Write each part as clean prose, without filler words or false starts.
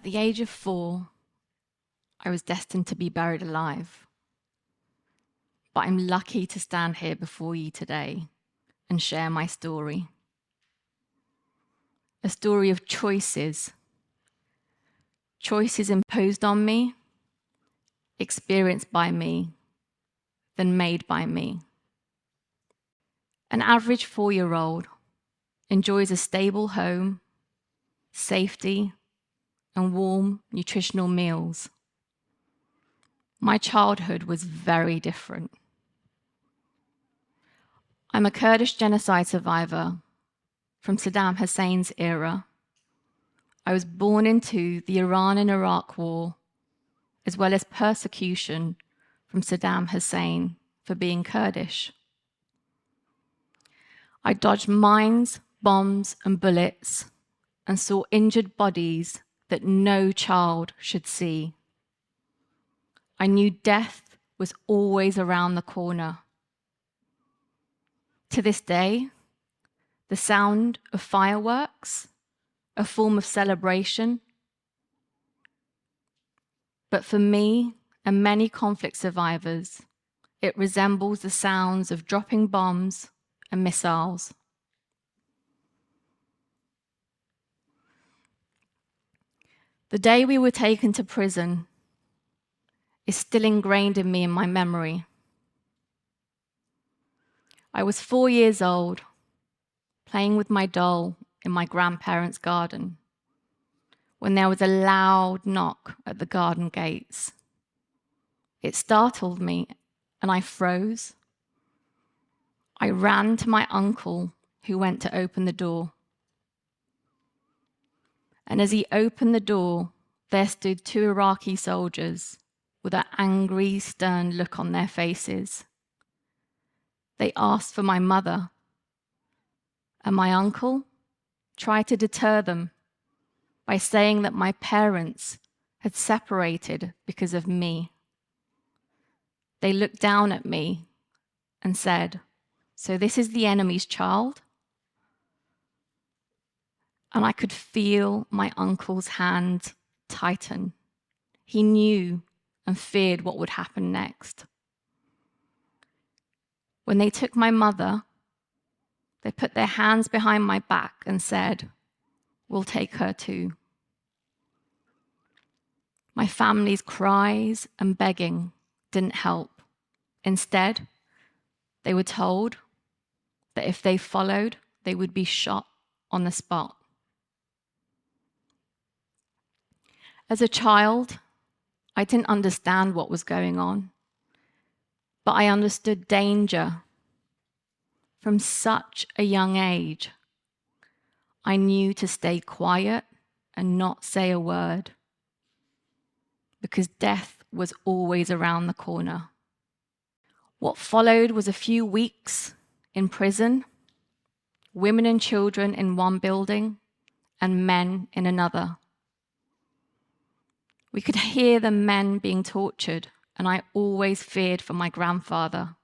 the age of 4, I was destined to be buried alive. But I'm lucky to stand here before you today and share my story. A story of choices. Choices imposed on me, experienced by me, then made by me. An average 4-year-old enjoys a stable home, safety, and warm, nutritional meals. My childhood was very different. I'm a Kurdish genocide survivor from Saddam Hussein's era. I was born into the Iran and Iraq war, as well as persecution from Saddam Hussein for being Kurdish. I dodged mines, bombs, and bullets, and saw injured bodies that no child should see. I knew death was always around the corner. To this day, the sound of fireworks, a form of celebration. But for me and many conflict survivors, it resembles the sounds of dropping bombs and missiles. The day we were taken to prison is still ingrained in me in my memory. I was 4 years old, playing with my doll in my grandparents' garden, when there was a loud knock at the garden gates. It startled me, and I froze. I ran to my uncle, who went to open the door. And as he opened the door, there stood 2 Iraqi soldiers with an angry, stern look on their faces. They asked for my mother, and my uncle tried to deter them by saying that my parents had separated because of me. They looked down at me and said, "So this is the enemy's child?" And I could feel my uncle's hand tighten. He knew and feared what would happen next. When they took my mother, they put their hands behind my back and said, "We'll take her too." My family's cries and begging didn't help. Instead, they were told that if they followed, they would be shot on the spot. As a child, I didn't understand what was going on, but I understood danger. From such a young age, I knew to stay quiet and not say a word, because death was always around the corner. What followed was a few weeks in prison, women and children in one building, and men in another. We could hear the men being tortured, and I always feared for my grandfather.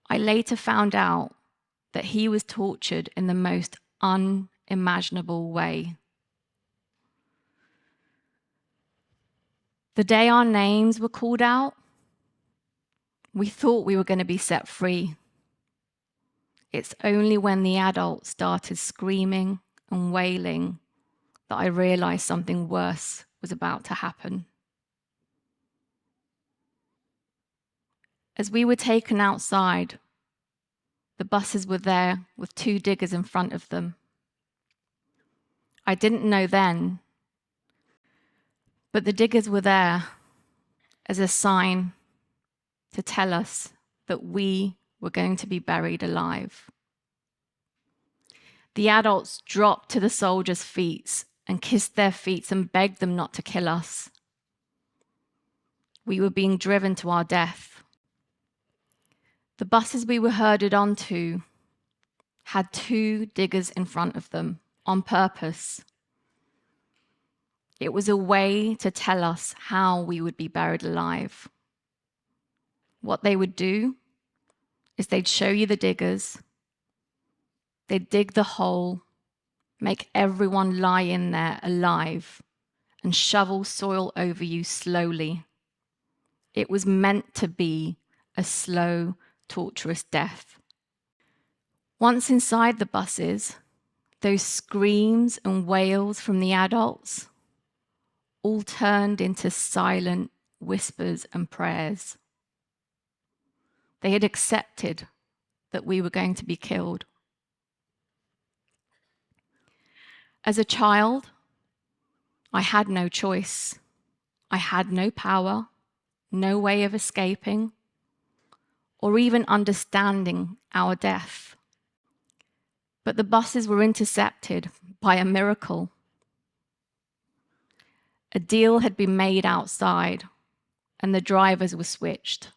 I later found out that he was tortured in the most unimaginable way. The day our names were called out, we thought we were going to be set free. It's only when the adults started screaming and wailing that I realized something worse was about to happen. As we were taken outside, the buses were there with 2 diggers in front of them. I didn't know then, but the diggers were there as a sign to tell us that we were going to be buried alive. The adults dropped to the soldiers' feet and kissed their feet and begged them not to kill us. We were being driven to our death. The buses we were herded onto had 2 diggers in front of them on purpose. It was a way to tell us how we would be buried alive. What they would do is they'd show you the diggers, they'd dig the hole, make everyone lie in there alive, and shovel soil over you slowly. It was meant to be a slow, torturous death. Once inside the buses, those screams and wails from the adults all turned into silent whispers and prayers. They had accepted that we were going to be killed. As a child, I had no choice. I had no power, no way of escaping, or even understanding our death. But the buses were intercepted by a miracle. A deal had been made outside, and the drivers were switched.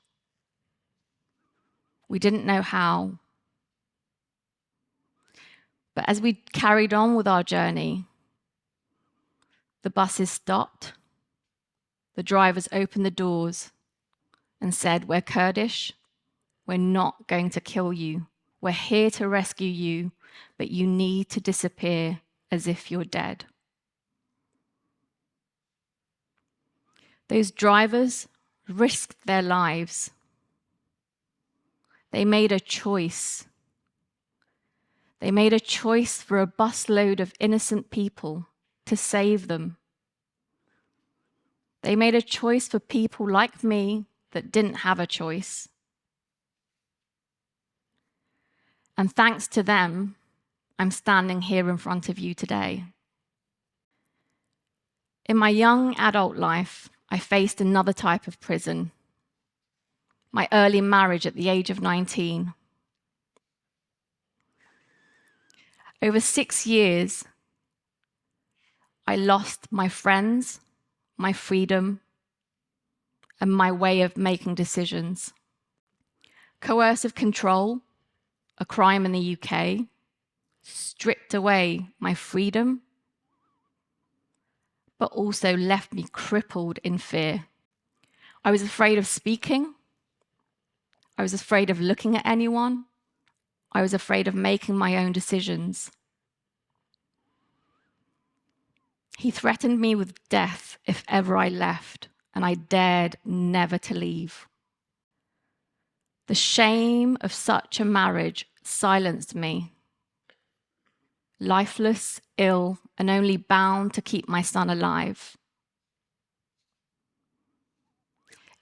We didn't know how. But as we carried on with our journey, the buses stopped. The drivers opened the doors and said, "We're Kurdish. We're not going to kill you. We're here to rescue you, but you need to disappear as if you're dead." Those drivers risked their lives. They made a choice. They made a choice for a busload of innocent people to save them. They made a choice for people like me that didn't have a choice. And thanks to them, I'm standing here in front of you today. In my young adult life, I faced another type of prison. My early marriage at the age of 19. Over 6 years, I lost my friends, my freedom, and my way of making decisions. Coercive control, a crime in the UK, stripped away my freedom, but also left me crippled in fear. I was afraid of speaking. I was afraid of looking at anyone. I was afraid of making my own decisions. He threatened me with death if ever I left, and I dared never to leave. The shame of such a marriage silenced me. Lifeless, ill, and only bound to keep my son alive.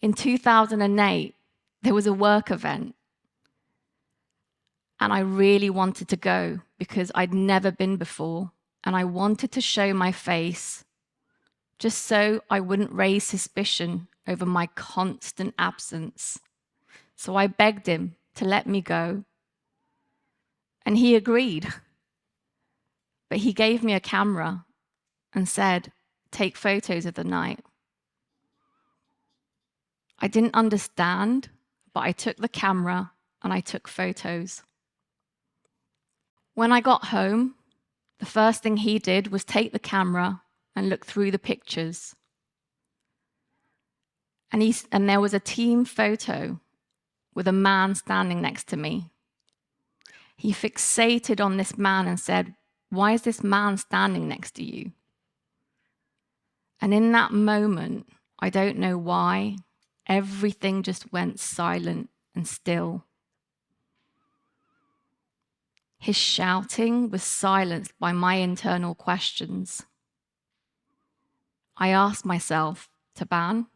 In 2008, there was a work event, and I really wanted to go because I'd never been before, and I wanted to show my face just so I wouldn't raise suspicion over my constant absence. So I begged him to let me go, and he agreed. But he gave me a camera and said, "Take photos of the night." I didn't understand, but I took the camera and I took photos. When I got home, the first thing he did was take the camera and look through the pictures. And there was a team photo with a man standing next to me. He fixated on this man and said, "Why is this man standing next to you?" And in that moment, I don't know why, everything just went silent and still. His shouting was silenced by my internal questions. I asked myself, "Taban,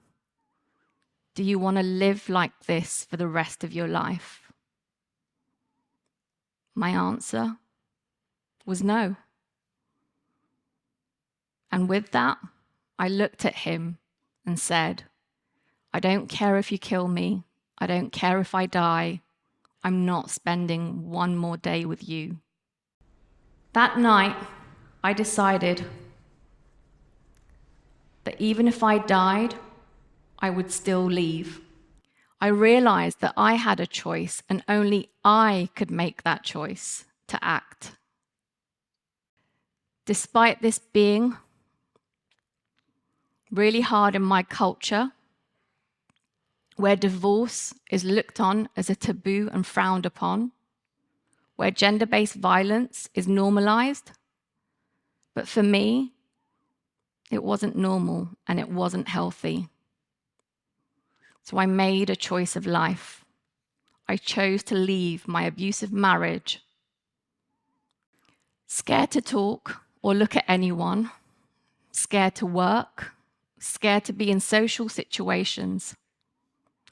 do you want to live like this for the rest of your life?" My answer was no. And with that, I looked at him and said, "I don't care if you kill me. I don't care if I die. I'm not spending one more day with you." That night, I decided that even if I died, I would still leave. I realized that I had a choice and only I could make that choice to act. Despite this being really hard in my culture, where divorce is looked on as a taboo and frowned upon, where gender-based violence is normalized, But for me, it wasn't normal and it wasn't healthy. So I made a choice of life. I chose to leave my abusive marriage. Scared to talk or look at anyone, scared to work, scared to be in social situations.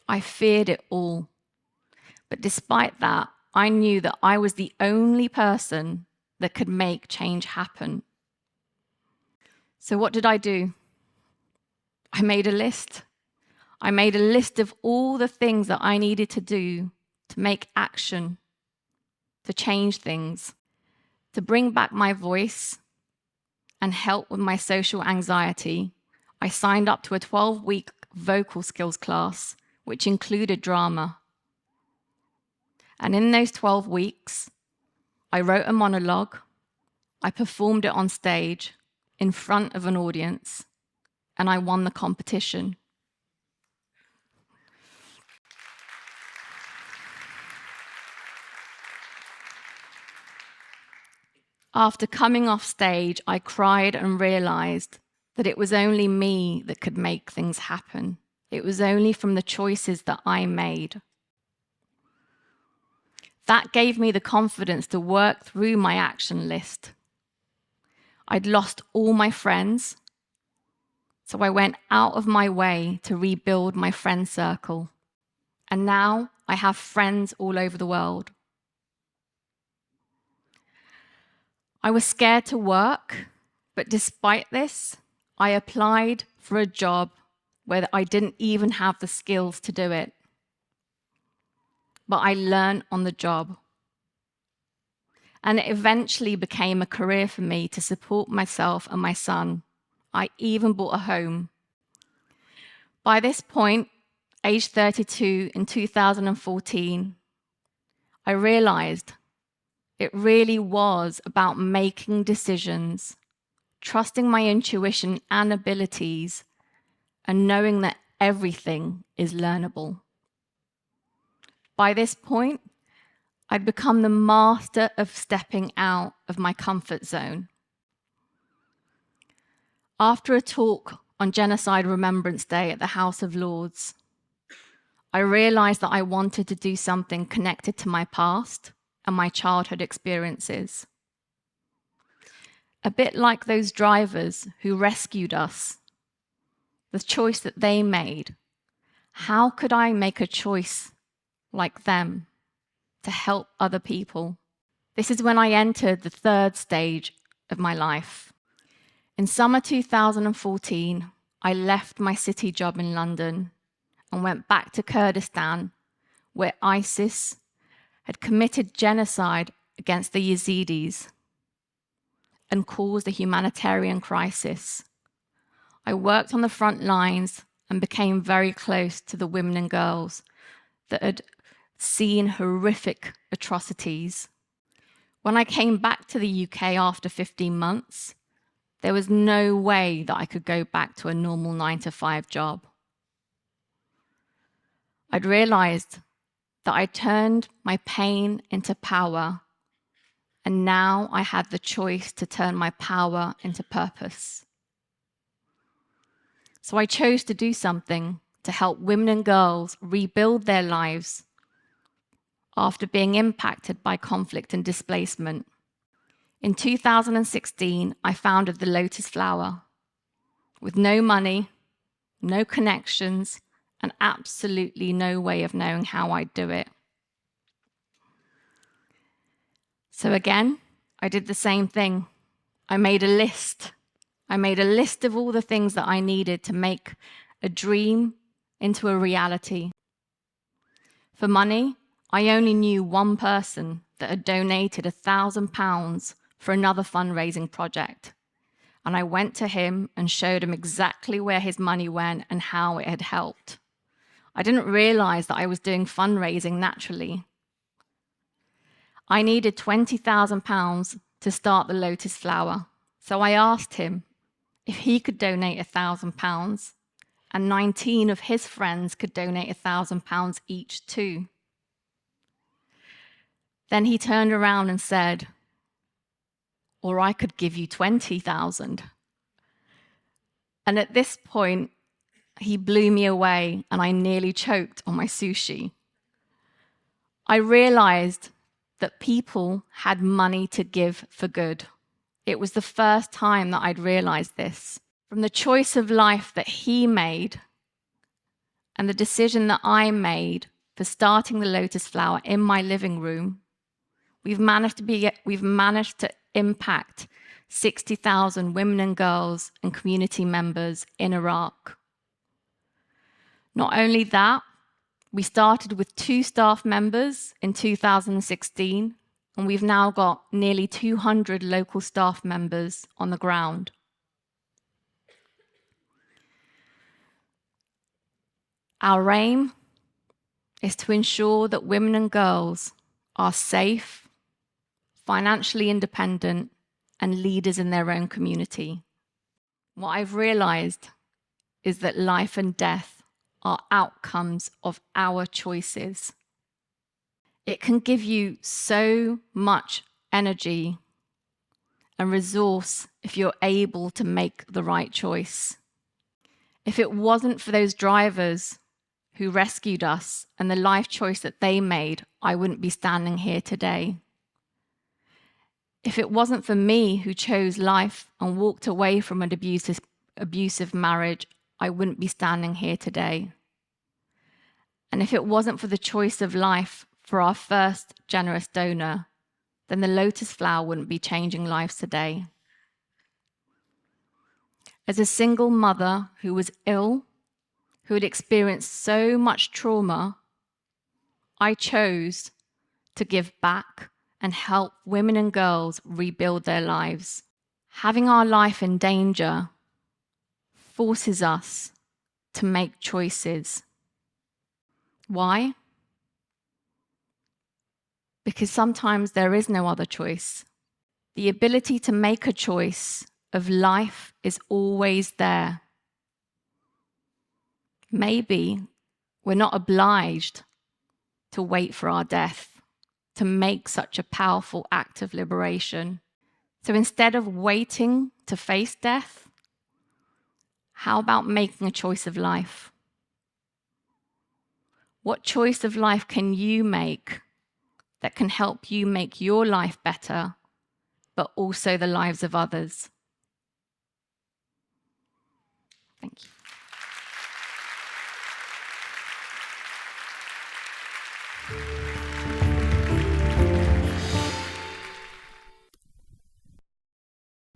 I feared it all. But despite that, I knew that I was the only person that could make change happen. So what did I do? I made a list. I made a list of all the things that I needed to do to make action, to change things, to bring back my voice and help with my social anxiety. I signed up to a 12-week vocal skills class, which included drama. And in those 12 weeks, I wrote a monologue, I performed it on stage in front of an audience, and I won the competition. After coming off stage, I cried and realized that it was only me that could make things happen. It was only from the choices that I made. That gave me the confidence to work through my action list. I'd lost all my friends, so I went out of my way to rebuild my friend circle. And now I have friends all over the world. I was scared to work, but despite this, I applied for a job where I didn't even have the skills to do it. But I learned on the job. And it eventually became a career for me to support myself and my son. I even bought a home. By this point, age 32 in 2014, I realized it really was about making decisions, trusting my intuition and abilities, and knowing that everything is learnable. By this point, I'd become the master of stepping out of my comfort zone. After a talk on Genocide Remembrance Day at the House of Lords, I realized that I wanted to do something connected to my past and my childhood experiences. A bit like those drivers who rescued us, the choice that they made. How could I make a choice like them to help other people? This is when I entered the third stage of my life. In summer 2014, I left my city job in London and went back to Kurdistan, where ISIS had committed genocide against the Yazidis and caused a humanitarian crisis. I worked on the front lines and became very close to the women and girls that had seen horrific atrocities. When I came back to the UK after 15 months, there was no way that I could go back to a normal 9-to-5 job. I'd realized that I turned my pain into power, and now I had the choice to turn my power into purpose. So I chose to do something to help women and girls rebuild their lives after being impacted by conflict and displacement. In 2016, I founded the Lotus Flower with no money, no connections, and absolutely no way of knowing how I'd do it. So again, I did the same thing. I made a list. I made a list of all the things that I needed to make a dream into a reality. For money, I only knew one person that had donated £1,000 for another fundraising project. And I went to him and showed him exactly where his money went and how it had helped. I didn't realize that I was doing fundraising naturally. I needed £20,000 to start the Lotus Flower. So I asked him if he could donate £1,000, and 19 of his friends could donate £1,000 each too. Then he turned around and said, or I could give you 20,000. And at this point, he blew me away and I nearly choked on my sushi. I realized that people had money to give for good. It was the first time that I'd realized this. From the choice of life that he made and the decision that I made for starting the Lotus Flower in my living room, we've managed to impact 60,000 women and girls and community members in Iraq. Not only that, we started with 2 staff members in 2016, and we've now got nearly 200 local staff members on the ground. Our aim is to ensure that women and girls are safe, financially independent, and leaders in their own community. What I've realized is that life and death are outcomes of our choices. It can give you so much energy and resource if you're able to make the right choice. If it wasn't for those drivers who rescued us and the life choice that they made, I wouldn't be standing here today. If it wasn't for me who chose life and walked away from an abusive marriage, I wouldn't be standing here today. And if it wasn't for the choice of life for our first generous donor, then the Lotus Flower wouldn't be changing lives today. As a single mother who was ill, who had experienced so much trauma, I chose to give back and help women and girls rebuild their lives. Having our life in danger forces us to make choices. Why? Because sometimes there is no other choice. The ability to make a choice of life is always there. Maybe we're not obliged to wait for our death to make such a powerful act of liberation. So instead of waiting to face death, how about making a choice of life? What choice of life can you make that can help you make your life better, but also the lives of others? Thank you.